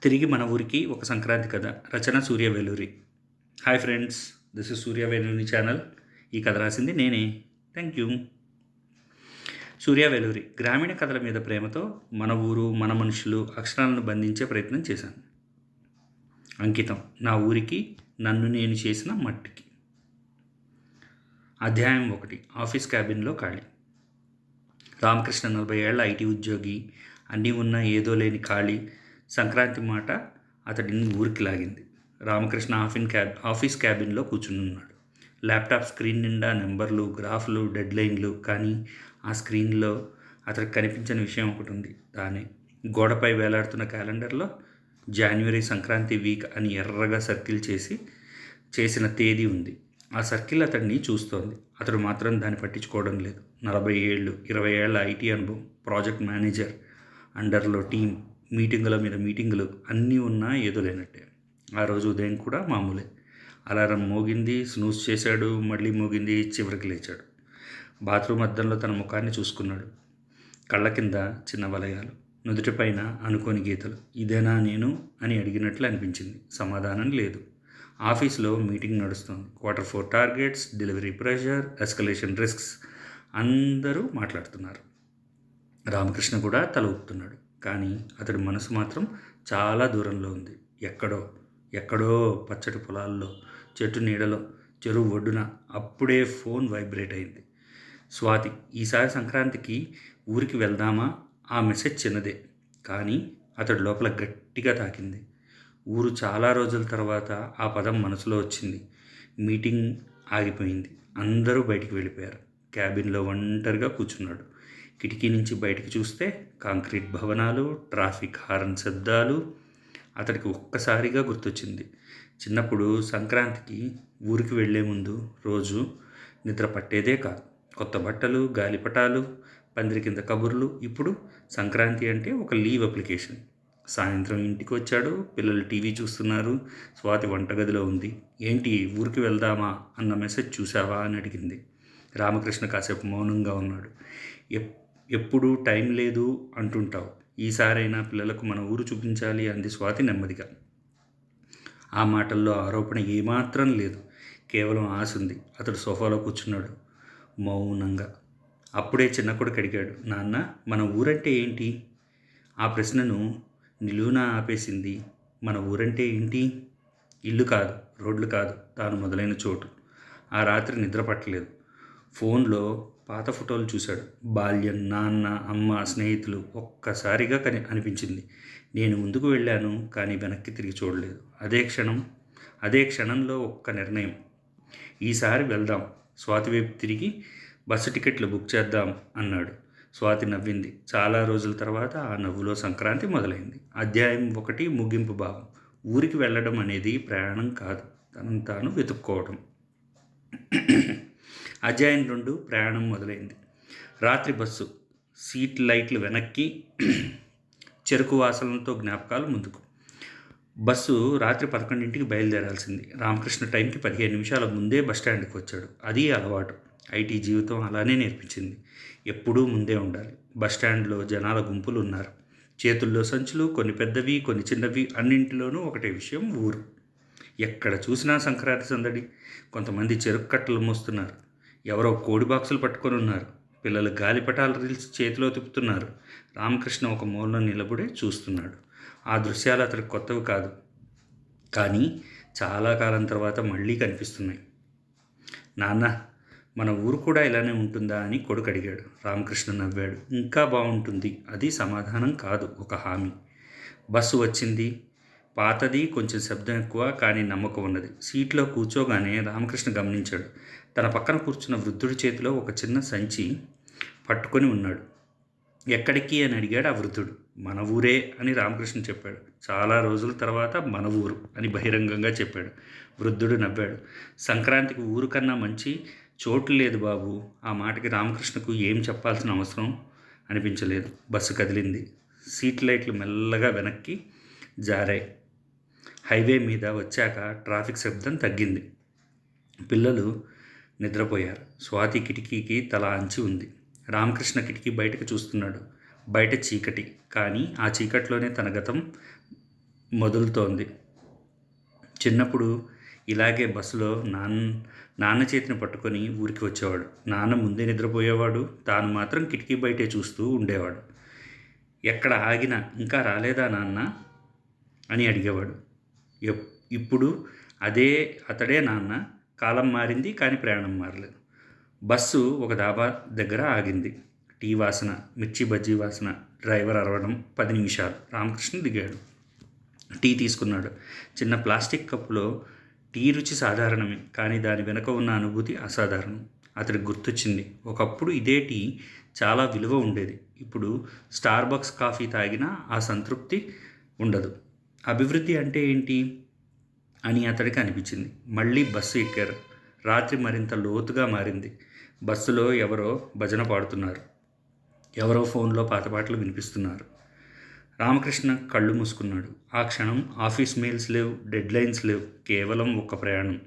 తిరిగి మన ఊరికి ఒక సంక్రాంతి కథ. రచన Surya Veluri. Hi friends, this is Surya Veluri channel. ఈ కథ రాసింది నేనే. Thank you. సూర్య వేలూరి గ్రామీణ కథల మీద ప్రేమతో మన ఊరు, మన మనుషులు, అక్షరాలను బంధించే ప్రయత్నం చేశాను. అంకితం నా ఊరికి, నన్ను నేను చేసిన మట్టికి. అధ్యాయం 1. ఆఫీస్ క్యాబిన్లో ఖాళీ. రామకృష్ణ 40 ఏళ్ల ఐటీ ఉద్యోగి. అన్నీ ఉన్నా ఏదో లేని ఖాళీ. సంక్రాంతి మాట అతడిని ఊరికి లాగింది. రామకృష్ణ ఆఫీస్ క్యాబిన్లో కూర్చున్నాడు. ల్యాప్టాప్ స్క్రీన్ నిండా నెంబర్లు, గ్రాఫ్లు, డెడ్లైన్లు. కానీ ఆ స్క్రీన్లో అతడికి కనిపించని విషయం ఒకటి ఉంది. దానే గోడపై వేలాడుతున్న క్యాలెండర్లో జనవరి సంక్రాంతి వీక్ అని ఎర్రగా సర్కిల్ చేసిన తేదీ ఉంది. ఆ సర్కిల్ అతడిని చూస్తోంది. అతడు మాత్రం దాన్ని పట్టించుకోవడం లేదు. 40 ఏళ్ళు, 20 ఏళ్ల ఐటీ అనుభవం, ప్రాజెక్ట్ మేనేజర్, అండర్లో టీం, మీటింగుల మీద మీటింగులు అన్నీ ఉన్నా ఏదో లేనట్టే. ఆ రోజు ఉదయం కూడా మామూలే. అలారం మోగింది, స్నూజ్ చేశాడు, మళ్ళీ మోగింది, చివరికి లేచాడు. బాత్రూమ్ అద్దంలో తన ముఖాన్ని చూసుకున్నాడు. కళ్ళ కింద చిన్న వలయాలు, నుదుటిపైన అనుకోని గీతలు. ఇదేనా నేను అని అడిగినట్లు అనిపించింది. సమాధానం లేదు. ఆఫీస్లో మీటింగ్ నడుస్తోంది. Q4 targets, delivery pressure, escalation risks. అందరూ మాట్లాడుతున్నారు. రామకృష్ణ కూడా తల ఊపుతున్నాడు. కానీ అతడి మనసు మాత్రం చాలా దూరంలో ఉంది. ఎక్కడో పచ్చటి పొలాల్లో, చెట్టు నీడలో, చెరువు ఒడ్డున. అప్పుడే ఫోన్ వైబ్రేట్ అయింది. స్వాతి, ఈసారి సంక్రాంతికి ఊరికి వెళ్దామా? ఆ మెసేజ్ చిన్నదే, కానీ అతడి లోపల గట్టిగా తాకింది. ఊరు చాలా రోజుల తర్వాత ఆ పదం మనసులో వచ్చింది. మీటింగ్ ఆగిపోయింది. అందరూ బయటికి వెళ్ళిపోయారు. క్యాబిన్లో ఒంటరిగా కూర్చున్నాడు. కిటికీ నుంచి బయటికి చూస్తే కాంక్రీట్ భవనాలు, ట్రాఫిక్ హారన్ శబ్దాలు. అతడికి ఒక్కసారిగా గుర్తొచ్చింది. చిన్నప్పుడు సంక్రాంతికి ఊరికి వెళ్లే ముందు రోజు నిద్ర పట్టేదే కాదు. కొత్త బట్టలు, గాలిపటాలు, పందిరి కింద కబుర్లు. ఇప్పుడు సంక్రాంతి అంటే ఒక లీవ్ అప్లికేషన్. సాయంత్రం ఇంటికి వచ్చాడు. పిల్లలు టీవీ చూస్తున్నారు. స్వాతి వంటగదిలో ఉంది. ఏంటి, ఊరికి వెళ్దామా అన్న మెసేజ్ చూసావా అని అడిగింది. రామకృష్ణ కాసేపు మౌనంగా ఉన్నాడు. ఎప్పుడు టైం లేదు అంటుంటావు, ఈసారైనా పిల్లలకు మన ఊరు చూపించాలి అంది స్వాతి నెమ్మదిగా. ఆ మాటల్లో ఆరోపణ ఏమాత్రం లేదు, కేవలం ఆశ ఉంది. అతడు సోఫాలో కూర్చున్నాడు మౌనంగా. అప్పుడే చిన్న కొడుకు అడిగాడు, నాన్న, మన ఊరంటే ఏంటి? ఆ ప్రశ్నను నిలువునా ఆపేసింది. మన ఊరంటే ఏంటి? ఇల్లు కాదు, రోడ్లు కాదు, తాను మొదలైన చోటు. ఆ రాత్రి నిద్ర పట్టలేదు. ఫోన్లో పాత ఫోటోలు చూశాడు. బాల్యం, నాన్న, అమ్మ, స్నేహితులు. ఒక్కసారిగా అనిపించింది, నేను ముందుకు వెళ్ళాను కానీ వెనక్కి తిరిగి చూడలేదు. అదే క్షణంలో ఒక్క నిర్ణయం, ఈసారి వెళ్దాం. స్వాతి వైపు తిరిగి బస్సు టికెట్లు బుక్ చేద్దాం అన్నాడు. స్వాతి నవ్వింది. చాలా రోజుల తర్వాత ఆ నవ్వులో సంక్రాంతి మొదలైంది. అధ్యాయం 1 ముగింపు భాగం. ఊరికి వెళ్ళడం అనేది ప్రయాణం కాదు, తనను తాను వెతుక్కోవడం. అధ్యాయం 2 ప్రయాణం మొదలైంది. రాత్రి బస్సు. సీట్ లైట్లు వెనక్కి, చెరుకు వాసనలతో జ్ఞాపకాలు ముందుకు. బస్సు రాత్రి 11ంటికి బయలుదేరాల్సింది. రామకృష్ణ టైంకి 15 నిమిషాల ముందే బస్టాండ్కి వచ్చాడు. అది అలవాటు. ఐటీ జీవితం అలానే నేర్పించింది. ఎప్పుడూ ముందే ఉండాలి. బస్టాండ్లో జనాల గుంపులు ఉన్నారు. చేతుల్లో సంచులు, కొన్ని పెద్దవి, కొన్ని చిన్నవి. అన్నింటిలోనూ ఒకటే విషయం, ఊరు. ఎక్కడ చూసినా సంక్రాంతి సందడి. కొంతమంది చెరుకు కట్టలు మోస్తున్నారు. ఎవరో కోడి బాక్సులు పట్టుకొని ఉన్నారు. పిల్లలు గాలిపటాల రీల్స్ చేతిలో తిప్పుతున్నారు. రామకృష్ణ ఒక మూలలో నిలబడి చూస్తున్నాడు. ఆ దృశ్యాలు అతనికి కొత్తవి కాదు, కానీ చాలా కాలం తర్వాత మళ్ళీ కనిపిస్తున్నాయి. నాన్న, మన ఊరు కూడా ఇలానే ఉంటుందా అని కొడుకు అడిగాడు. రామకృష్ణ నవ్వాడు. ఇంకా బాగుంటుంది. అది సమాధానం కాదు, ఒక హామీ. బస్సు వచ్చింది. పాతది, కొంచెం శబ్దం ఎక్కువ, కానీ నమ్మకం ఉన్నది. సీట్లో కూర్చోగానే రామకృష్ణ గమనించాడు, తన పక్కన కూర్చున్న వృద్ధుడి చేతిలో ఒక చిన్న సంచి పట్టుకొని ఉన్నాడు. ఎక్కడికి అని అడిగాడు ఆ వృద్ధుడు. మన ఊరే అని రామకృష్ణ చెప్పాడు. చాలా రోజుల తర్వాత మన ఊరు అని బహిరంగంగా చెప్పాడు. వృద్ధుడు నవ్వాడు. సంక్రాంతికి ఊరు కన్నా మంచి చోటు లేదు బాబు. ఆ మాటకి రామకృష్ణకు ఏం చెప్పాల్సిన అవసరం అనిపించలేదు. బస్సు కదిలింది. సీట్ లైట్లు మెల్లగా వెనక్కి జారాయి. హైవే మీద వచ్చాక ట్రాఫిక్ శబ్దం తగ్గింది. పిల్లలు నిద్రపోయారు. స్వాతి కిటికీకి తల అంచి ఉంది. రామకృష్ణ కిటికీ బయటకు చూస్తున్నాడు. బయట చీకటి, కానీ ఆ చీకట్లోనే తన గతం మొదలుతోంది. చిన్నప్పుడు ఇలాగే బస్సులో నాన్న చేతిని పట్టుకొని ఊరికి వచ్చేవాడు. నాన్న ముందే నిద్రపోయేవాడు. తాను మాత్రం కిటికీ బయటే చూస్తూ ఉండేవాడు. ఎక్కడ ఆగినా "ఇంకా రాలేదా నాన్న" అని అడిగేవాడు. ఎప్ ఇప్పుడు అతడే నాన్న. కాలం మారింది, కానీ ప్రయాణం మారలేదు. బస్సు ఒక డాబా దగ్గర ఆగింది. టీ వాసన, మిర్చి బజ్జీ వాసన, డ్రైవర్ అరవడం. 10 నిమిషాలు. రామకృష్ణ దిగాడు. టీ తీసుకున్నాడు. చిన్న ప్లాస్టిక్ కప్పులో. టీ రుచి సాధారణమే, కానీ దాని వెనుక ఉన్న అనుభూతి అసాధారణం. అతడికి గుర్తొచ్చింది, ఒకప్పుడు ఇదే టీ చాలా విలువ ఉండేది. ఇప్పుడు స్టార్బక్స్ కాఫీ తాగినా ఆ సంతృప్తి ఉండదు. అభివృద్ధి అంటే ఏంటి అని అతడికి అనిపించింది. మళ్ళీ బస్సు ఎక్కారు. రాత్రి మరింత లోతుగా మారింది. బస్సులో ఎవరో భజన పాడుతున్నారు. ఎవరో ఫోన్లో పాత పాటలు వినిపిస్తున్నారు. రామకృష్ణ కళ్ళు మూసుకున్నాడు. ఆ క్షణం ఆఫీస్ మెయిల్స్ లేవు, డెడ్లైన్స్ లేవు, కేవలం ఒక్క ప్రయాణం.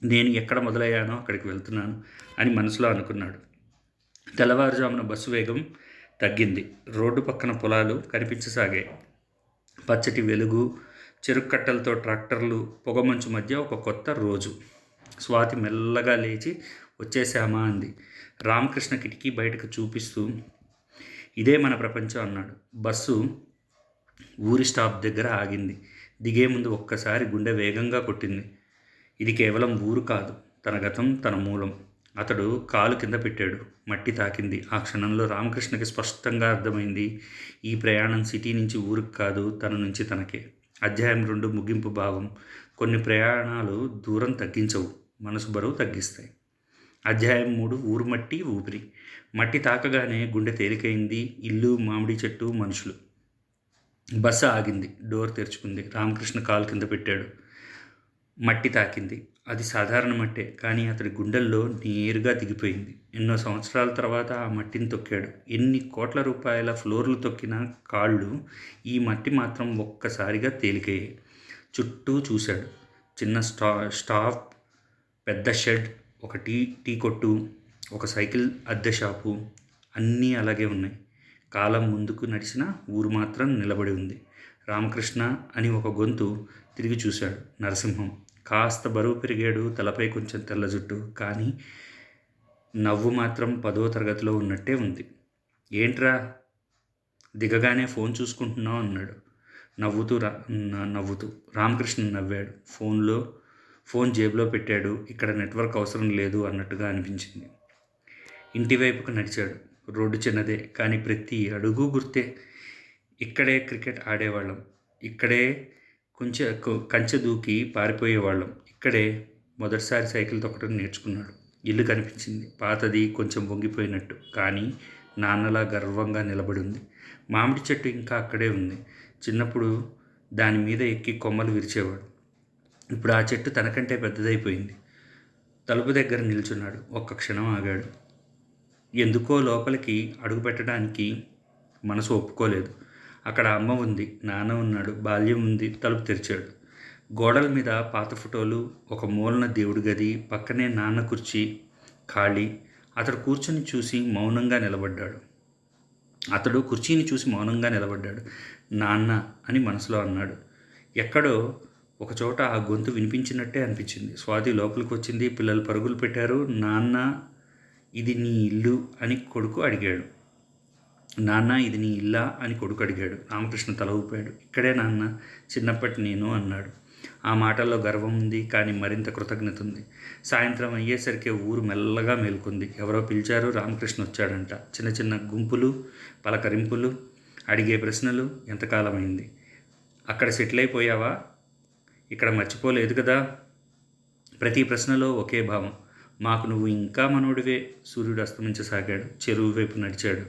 నేను ఎక్కడ మొదలయ్యానో అక్కడికి వెళ్తున్నాను అని మనసులో అనుకున్నాడు. తెల్లవారుజామున బస్సు వేగం తగ్గింది. రోడ్డు పక్కన పొలాలు కనిపించసాగాయి. పచ్చటి వెలుగు, చెరుకు కట్టలతో ట్రాక్టర్లు, పొగమంచు మధ్య ఒక కొత్త రోజు. స్వాతి మెల్లగా లేచి "వచ్చేసామా" అంది. రామకృష్ణ కిటికీ బయటకు చూపిస్తూ "ఇదే మన ప్రపంచం" అన్నాడు. బస్సు ఊరి స్టాప్ దగ్గర ఆగింది. దిగే ముందు ఒక్కసారి గుండె వేగంగా కొట్టింది. ఇది కేవలం ఊరు కాదు, తన గతం, తన మూలం. అతడు కాలు కింద పెట్టాడు. మట్టి తాకింది. ఆ క్షణంలో రామకృష్ణకి స్పష్టంగా అర్థమైంది, ఈ ప్రయాణం సిటీ నుంచి ఊరికి కాదు, తన నుంచి తనకే. అధ్యాయం 2 ముగింపు భాగం. కొన్ని ప్రయాణాలు దూరం తగ్గించవు, మనసు బరువు తగ్గిస్తాయి. అధ్యాయం 3 ఊరు మట్టి ఊపిరి. మట్టి తాకగానే గుండె తేలికైంది. ఇల్లు, మామిడి చెట్టు, మనుషులు. బస్సు ఆగింది. డోర్ తెరుచుకుంది. రామకృష్ణ కాలు కింద పెట్టాడు. మట్టి తాకింది. అది సాధారణ మట్టే, కానీ అతడి గుండెల్లో నేరుగా దిగిపోయింది. ఎన్నో సంవత్సరాల తర్వాత ఆ మట్టిని తొక్కాడు. ఎన్ని కోట్ల రూపాయల ఫ్లోర్లు తొక్కిన కాళ్ళు, ఈ మట్టి మాత్రం ఒక్కసారిగా తేలికయ్యాయి. చుట్టూ చూశాడు. చిన్న స్టాప్, పెద్ద షెడ్, ఒక టీ కొట్టు, ఒక సైకిల్ అద్దె షాపు, అన్నీ అలాగే ఉన్నాయి. కాలం ముందుకు నడిచిన ఊరు మాత్రం నిలబడి ఉంది. రామకృష్ణ అని ఒక గొంతు. తిరిగి చూశాడు. నరసింహం. కాస్త బరువు పెరిగాడు. తలపై కొంచెం తెల్ల జుట్టు, కానీ నవ్వు మాత్రం 10వ తరగతిలో ఉన్నట్టే ఉంది. "ఏంట్రా దిగగానే ఫోన్ చూసుకుంటున్నావు" అన్నాడు నవ్వుతూ. రామకృష్ణ నవ్వాడు. ఫోన్ జేబులో పెట్టాడు. ఇక్కడ నెట్వర్క్ అవసరం లేదు అన్నట్టుగా అనిపించింది. ఇంటివైపుకు నడిచాడు. రోడ్డు చిన్నదే, కానీ ప్రతి అడుగు గుర్తే. ఇక్కడే క్రికెట్ ఆడేవాళ్ళం, ఇక్కడే కంచె దూకి పారిపోయేవాళ్ళం, ఇక్కడే మొదటిసారి సైకిల్ తొక్కడం నేర్చుకున్నాడు. ఇల్లు కనిపించింది. పాతది, కొంచెం వంగిపోయినట్టు, కానీ నాన్నలా గర్వంగా నిలబడి ఉంది. మామిడి చెట్టు ఇంకా అక్కడే ఉంది. చిన్నప్పుడు దాని మీద ఎక్కి కొమ్మలు విరిచేవాడు. ఇప్పుడు ఆ చెట్టు తనకంటే పెద్దదైపోయింది. తలుపు దగ్గర నిల్చున్నాడు. ఒక్క క్షణం ఆగాడు. ఎందుకో లోపలికి అడుగు పెట్టడానికి మనసు ఒప్పుకోలేదు. అక్కడ అమ్మ ఉంది, నాన్న ఉన్నాడు, బాల్యం ఉంది. తలుపు తెరిచాడు. గోడల మీద పాత ఫోటోలు, ఒక మూలన దేవుడి గది, పక్కనే నాన్న కుర్చీ ఖాళీ. అతడు కుర్చీని చూసి మౌనంగా నిలబడ్డాడు. "నాన్న" అని మనసులో అన్నాడు. ఎక్కడో ఒకచోట ఆ గొంతు వినిపించినట్టే అనిపించింది. స్వాతి లోపలికి వచ్చింది. పిల్లలు పరుగులు పెట్టారు. "నాన్న, ఇది నీ ఇల్లు" అని కొడుకు అడిగాడు. "నాన్న, ఇది నీ ఇల్లా" అని కొడుకు అడిగాడు. రామకృష్ణ తల ఊపాడు. "ఇక్కడే నాన్న, చిన్నప్పటి నేను" అన్నాడు. ఆ మాటల్లో గర్వం ఉంది, కానీ మరింత కృతజ్ఞత ఉంది. సాయంత్రం అయ్యేసరికి ఊరు మెల్లగా మేల్కొంది. ఎవరో పిలిచారు. రామకృష్ణ వచ్చాడంట. చిన్న చిన్న గుంపులు, పలకరింపులు, అడిగే ప్రశ్నలు. "ఎంతకాలమైంది? అక్కడ సెటిల్ అయిపోయావా? ఇక్కడ మర్చిపోలేదు కదా?" ప్రతి ప్రశ్నలో ఒకే భావం, "మాకు నువ్వు ఇంకా మనోడివే." సూర్యుడు అస్తమించసాగాడు. చెరువు వైపు నడిచాడు.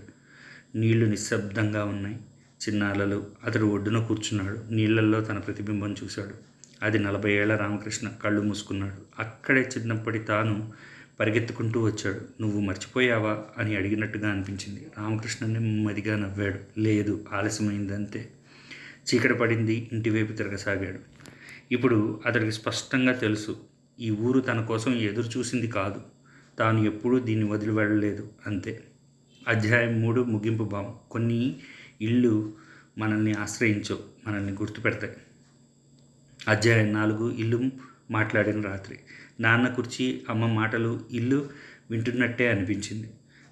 నీళ్లు నిశ్శబ్దంగా ఉన్నాయి. చిన్న అలలు. అతడు ఒడ్డున కూర్చున్నాడు. నీళ్లల్లో తన ప్రతిబింబం చూశాడు. అది 40 ఏళ్ల రామకృష్ణ. కళ్ళు మూసుకున్నాడు. అక్కడే చిన్నప్పటి తాను పరిగెత్తుకుంటూ వచ్చాడు. "నువ్వు మర్చిపోయావా" అని అడిగినట్టుగా అనిపించింది. రామకృష్ణ నెమ్మదిగా నవ్వాడు. "లేదు, ఆలస్యమైంది అంతే." చీకటి పడింది. ఇంటివైపు తిరగసాగాడు. ఇప్పుడు అతడికి స్పష్టంగా తెలుసు, ఈ ఊరు తన కోసం ఎదురు చూసింది కాదు. తాను ఎప్పుడూ దీన్ని వదిలి వెళ్ళలేదు, అంతే. అధ్యాయం 3 ముగింపు భావం. కొన్ని ఇళ్ళు మనల్ని ఆశ్రయించవు, మనల్ని గుర్తుపెడతాయి. అధ్యాయం 4 ఇల్లు మాట్లాడిన రాత్రి. నాన్న కుర్చీ, అమ్మ మాటలు ఇల్లు వింటున్నట్టే అనిపించింది.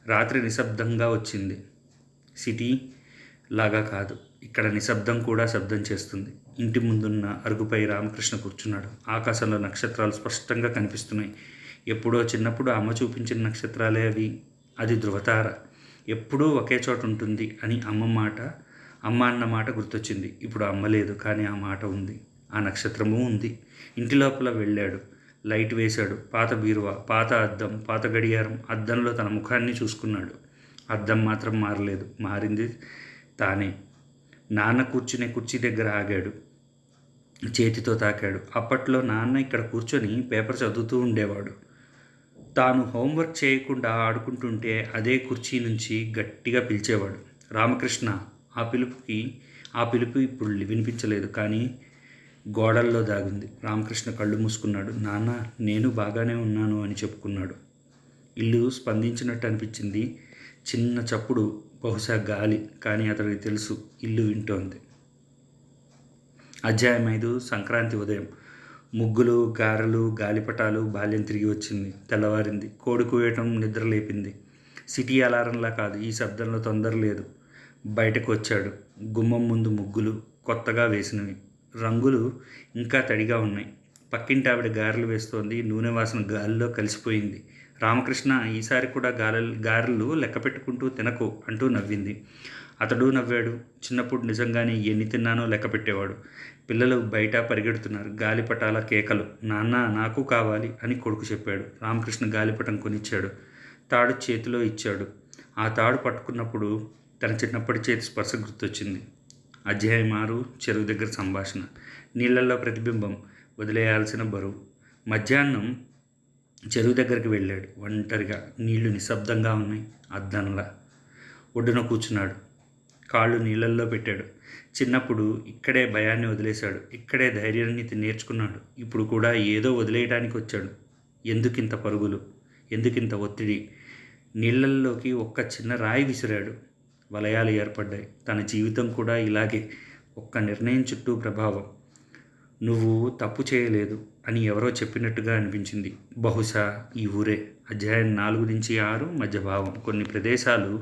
రాత్రి నిశ్శబ్దంగా వచ్చింది. సిటీ లాగా కాదు, ఇక్కడ నిశ్శబ్దం కూడా శబ్దం చేస్తుంది. ఇంటి ముందున్న అరుగుపై రామకృష్ణ కూర్చున్నాడు. ఆకాశంలో నక్షత్రాలు స్పష్టంగా కనిపిస్తున్నాయి. ఎప్పుడో చిన్నప్పుడు అమ్మ చూపించిన నక్షత్రాలే అవి. అది ధృవతార, ఎప్పుడూ ఒకే చోట ఉంటుంది అని అమ్మ అన్న మాట గుర్తొచ్చింది. ఇప్పుడు అమ్మ లేదు, కానీ ఆ మాట ఉంది, ఆ నక్షత్రమూ ఉంది. ఇంటి లోపల వెళ్ళాడు. లైట్ వేశాడు. పాత బీరువా, పాత అద్దం, పాత గడియారం. అద్దంలో తన ముఖాన్ని చూసుకున్నాడు. అద్దం మాత్రం మారలేదు, మారింది తానే. నాన్న కూర్చునే కుర్చీ దగ్గర ఆగాడు. చేతితో తాకాడు. అప్పట్లో నాన్న ఇక్కడ కూర్చొని పేపర్ చదువుతూ ఉండేవాడు. తాను హోంవర్క్ చేయకుండా ఆడుకుంటుంటే అదే కుర్చీ నుంచి గట్టిగా పిలిచేవాడు, రామకృష్ణ. ఆ పిలుపు ఇప్పుడు వినిపించలేదు, కానీ గోడల్లో దాగుంది. రామకృష్ణ కళ్ళు మూసుకున్నాడు. నాన్న, నేను బాగానే ఉన్నాను అని చెప్పుకున్నాడు. ఇల్లు స్పందించినట్టు అనిపించింది. చిన్న చప్పుడు, బహుశా గాలి, కానీ అతడికి తెలుసు ఇల్లు వింటోంది. అధ్యాయం 5 సంక్రాంతి ఉదయం. ముగ్గులు, గారెలు, గాలిపటాలు. బాల్యం తిరిగి వచ్చింది. తెల్లవారింది. కోడి కూయటం నిద్ర లేపింది. సిటీ అలారంలా కాదు, ఈ శబ్దంలో తొందర లేదు. బయటకు వచ్చాడు. గుమ్మం ముందు ముగ్గులు, కొత్తగా వేసినవి. రంగులు ఇంకా తడిగా ఉన్నాయి. పక్కింటి ఆవిడ గారెలు వేస్తోంది. నూనె వాసన గాలిలో కలిసిపోయింది. రామకృష్ణ, ఈసారి కూడా గారెలు లెక్క పెట్టుకుంటూ తినకు అంటూ నవ్వింది. అతడు నవ్వాడు. చిన్నప్పుడు నిజంగానే ఎన్ని తిన్నానో లెక్క పెట్టేవాడు. పిల్లలు బయట పరిగెడుతున్నారు. గాలిపటాల కేకలు. నాన్న, నాకు కావాలి అని కొడుకు చెప్పాడు. రామకృష్ణ గాలిపటం కొనిచ్చాడు. తాడు చేతిలో ఇచ్చాడు. ఆ తాడు పట్టుకున్నప్పుడు తన చిన్నప్పటి చేతి స్పర్శ గుర్తొచ్చింది. అధ్యాయం 6 చెరువు దగ్గర సంభాషణ. నీళ్లలో ప్రతిబింబం, వదిలేయాల్సిన బరువు. మధ్యాహ్నం చెరువు దగ్గరికి వెళ్ళాడు. ఒంటరిగా. నీళ్లు నిశ్శబ్దంగా ఉన్నాయి, అద్దంలా. ఒడ్డున కూర్చున్నాడు. కాళ్ళు నీళ్ళల్లో పెట్టాడు. చిన్నప్పుడు ఇక్కడే భయాన్ని వదిలేశాడు. ఇక్కడే ధైర్యాన్ని నేర్చుకున్నాడు. ఇప్పుడు కూడా ఏదో వదిలేయడానికి వచ్చాడు. ఎందుకింత పరుగులు, ఎందుకింత ఒత్తిడి? నీళ్ళల్లోకి ఒక్క చిన్న రాయి విసిరాడు. వలయాలు ఏర్పడ్డాయి. తన జీవితం కూడా ఇలాగే, ఒక్క నిర్ణయం చుట్టూ ప్రభావం. నువ్వు తప్పు చేయలేదు అని ఎవరో చెప్పినట్టుగా అనిపించింది. బహుశా ఈ ఊరే. అధ్యాయం 4-6 మధ్య భావం. కొన్ని ప్రదేశాలు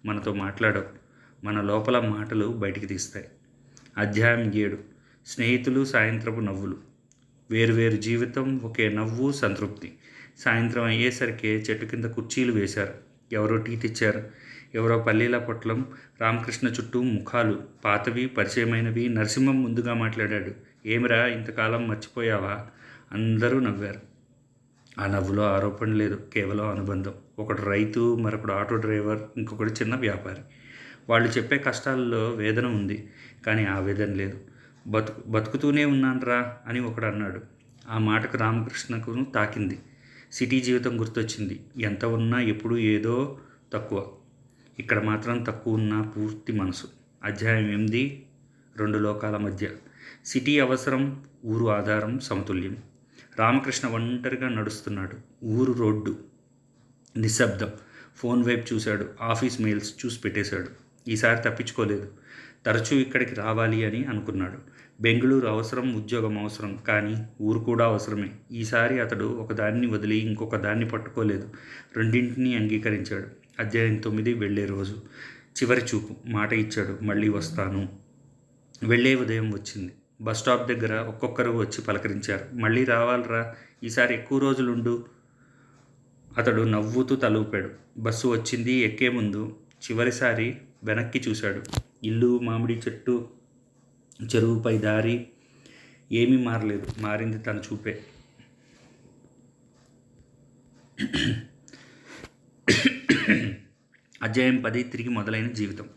మనతో మాట్లాడవు, మన లోపల మాటలు బయటికి తీస్తాయి. అధ్యాయం 7 స్నేహితులు, సాయంత్రపు నవ్వులు. వేరువేరు జీవితం, ఒకే నవ్వు, సంతృప్తి. సాయంత్రం అయ్యేసరికి చెట్టు కింద కుర్చీలు వేశారు. ఎవరో టీ తెచ్చారు. ఎవరో పల్లీల పొట్లం. రామకృష్ణ చుట్టూ ముఖాలు, పాతవి, పరిచయమైనవి. నరసింహం ముందుగా మాట్లాడాడు. ఏమిరా, ఇంతకాలం మర్చిపోయావా? అందరూ నవ్వారు. ఆ నవ్వులో ఆరోపణ లేదు, కేవలం అనుబంధం. ఒకడు రైతు, మరొకడు ఆటో డ్రైవర్, ఇంకొకడు చిన్న వ్యాపారి. వాళ్ళు చెప్పే కష్టాల్లో వేదన ఉంది, కానీ ఆవేదన లేదు. బతుకుతూనే ఉన్నాన్రా అని ఒకడు అన్నాడు. ఆ మాటకు రామకృష్ణకు తాకింది. సిటీ జీవితం గుర్తొచ్చింది. ఎంత ఉన్నా ఎప్పుడూ ఏదో తక్కువ. ఇక్కడ మాత్రం తక్కువ ఉన్న పూర్తి మనసు. అధ్యాయం 8 రెండు లోకాల మధ్య. సిటీ అవసరం, ఊరు ఆధారం, సమతుల్యం. రామకృష్ణ ఒంటరిగా నడుస్తున్నాడు. ఊరు రోడ్డు నిశ్శబ్దం. ఫోన్ వైపు చూశాడు. ఆఫీస్ మెయిల్స్ చూసి పెట్టేశాడు. ఈసారి తప్పించుకోలేదు. తరచూ ఇక్కడికి రావాలి అని అనుకున్నాడు. బెంగళూరు అవసరం, ఉద్యోగం అవసరం, కానీ ఊరు కూడా అవసరమే. ఈసారి అతడు ఒకదాన్ని వదిలి ఇంకొక దాన్ని పట్టుకోలేదు. రెండింటినీ అంగీకరించాడు. అధ్యాయం 9 వెళ్ళే రోజు. చివరి చూపు. మాట ఇచ్చాడు, మళ్ళీ వస్తాను. వెళ్ళే ఉదయం వచ్చింది. బస్టాప్ దగ్గర ఒక్కొక్కరు వచ్చి పలకరించారు. మళ్ళీ రావాలరా, ఈసారి ఎక్కువ రోజులుండు. అతడు నవ్వుతూ తలూపాడు. బస్సు వచ్చింది. ఎక్కే ముందు చివరిసారి వెనక్కి చూశాడు. ఇల్లు, మామిడి చెట్టు, చెరువుపై దారి. ఏమీ మారలేదు. మారింది తన చూపే. అధ్యాయం 10 తిరిగి మొదలైన జీవితం.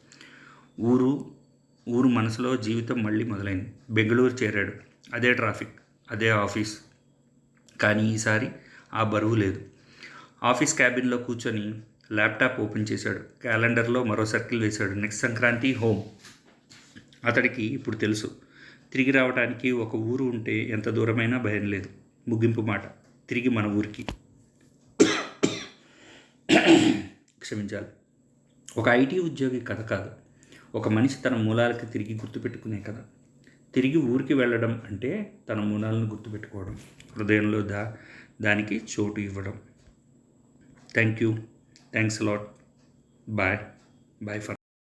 ఊరు మనసులో జీవితం మళ్ళీ మొదలైంది. బెంగళూరు చేరాడు. అదే ట్రాఫిక్, అదే ఆఫీస్, కానీ ఈసారి ఆ బరువు లేదు. ఆఫీస్ క్యాబిన్లో కూర్చొని ల్యాప్టాప్ ఓపెన్ చేశాడు. క్యాలెండర్లో మరో సర్కిల్ వేశాడు. Next Sankranti home. అతడికి ఇప్పుడు తెలుసు, తిరిగి రావడానికి ఒక ఊరు ఉంటే ఎంత దూరమైనా భయం లేదు. ముగింపు మాట. తిరిగి మన ఊరికి. క్షమించాలి. ఒక ఐటీ ఉద్యోగి కథ కాదు, ఒక మనిషి తన మూలాలకి తిరిగి గుర్తుపెట్టుకునే కథ. తిరిగి ఊరికి వెళ్ళడం అంటే తన మూలాలను గుర్తుపెట్టుకోవడం, హృదయంలో దానికి చోటు ఇవ్వడం. Thank you. Thanks a lot. Bye. Bye for